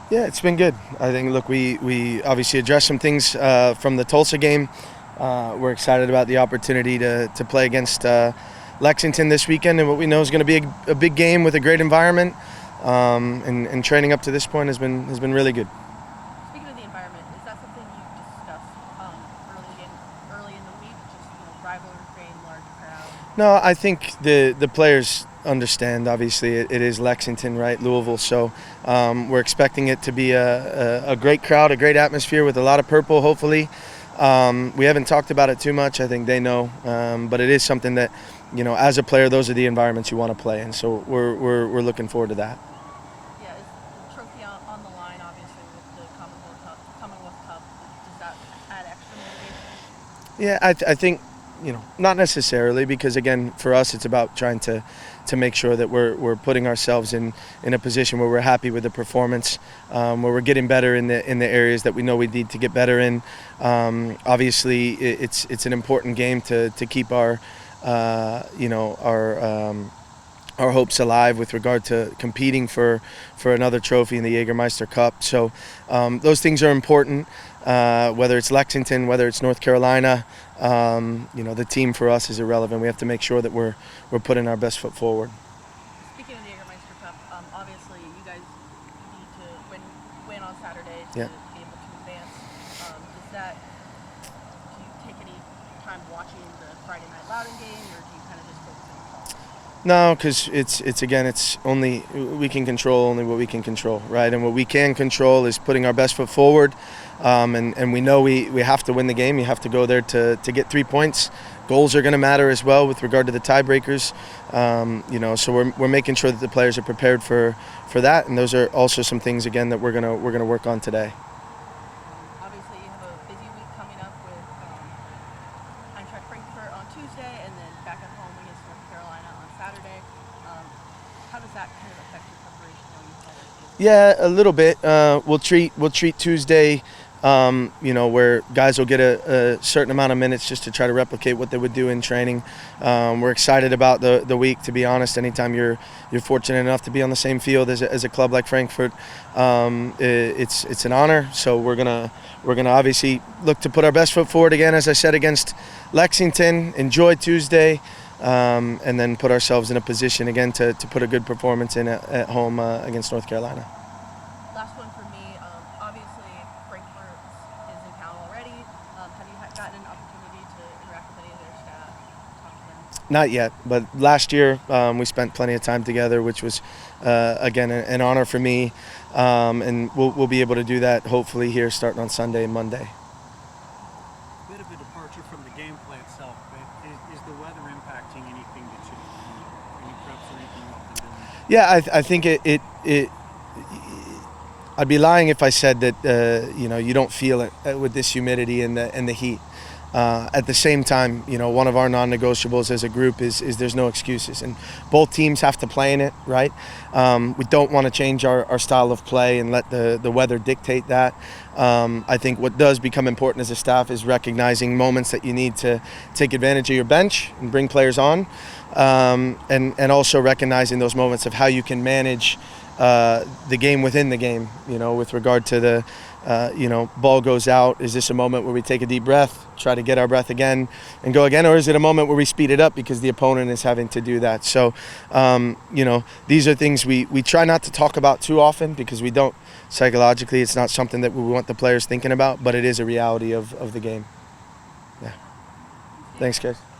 Yeah, it's been good. I think, look, we obviously addressed some things from the Tulsa game. We're excited about the opportunity to play against Lexington this weekend, and what we know is going to be a big game with a great environment. And training up to this point has been really good. Speaking of the environment, is that something you discussed early in the week? Just rivalry game, large crowd. No, I think the players understand. Obviously, it is Lexington, right? Louisville. So we're expecting it to be a great crowd, a great atmosphere with a lot of purple, hopefully. We haven't talked about it too much. I think they know, but it is something that, as a player, those are the environments you want to play in. So we're looking forward to that. Yeah, is the trophy on the line, obviously, with the Commonwealth Cup? Does that add extra motivation? Yeah, I think, not necessarily, because again, for us, it's about trying to make sure that we're putting ourselves in a position where we're happy with the performance, where we're getting better in the areas that we know we need to get better in. Obviously, it's an important game to keep our our hopes alive with regard to competing for another trophy in the Jägermeister Cup. So those things are important, whether it's Lexington, whether it's North Carolina. The team for us is irrelevant. We have to make sure that we're putting our best foot forward. Speaking of the Jägermeister Cup, obviously you guys need to win on Saturday to Yeah. be able to advance. Do you take any time watching the Friday Night Loudon game, or do you kind of just focus on the call? No, because it's only we can control only what we can control, right? And what we can control is putting our best foot forward, and we know we have to win the game. You have to go there to get 3 points. Goals are going to matter as well with regard to the tiebreakers, So we're making sure that the players are prepared for that, and those are also some things again that we're gonna work on today. Obviously, you have a busy week coming up with Eintracht Frankfurt on Tuesday, and then back at home against North Carolina on Saturday. How does that kind of affect your preparation? Yeah, a little bit. We'll treat Tuesday, where guys will get a certain amount of minutes just to try to replicate what they would do in training. We're excited about the week. To be honest, anytime you're fortunate enough to be on the same field as a club like Frankfurt, it's an honor. So we're gonna obviously look to put our best foot forward again, as I said, against Lexington. Enjoy Tuesday. And then put ourselves in a position again to put a good performance in at home against North Carolina. Last one for me. Obviously, Frankfurt is in town already. Have you gotten an opportunity to interact with any of their staff, talk to them? Not yet, but last year we spent plenty of time together, which was again an honor for me, and we'll be able to do that hopefully here starting on Sunday and Monday. Bit of a departure from the gameplay itself, but is the weather impacting anything that you any preps or anything you've been doing? Yeah, I think it. I'd be lying if I said that you don't feel it with this humidity and the heat. At the same time, one of our non-negotiables as a group is there's no excuses, and both teams have to play in it, right? We don't want to change our style of play and let the weather dictate that. I think what does become important as a staff is recognizing moments that you need to take advantage of your bench and bring players on, and also recognizing those moments of how you can manage the game within the game, with regard to the, ball goes out. Is this a moment where we take a deep breath, try to get our breath again and go again? Or is it a moment where we speed it up because the opponent is having to do that? So, these are things we try not to talk about too often because we don't, psychologically, it's not something that we want the players thinking about, but it is a reality of the game. Yeah. Thanks, guys.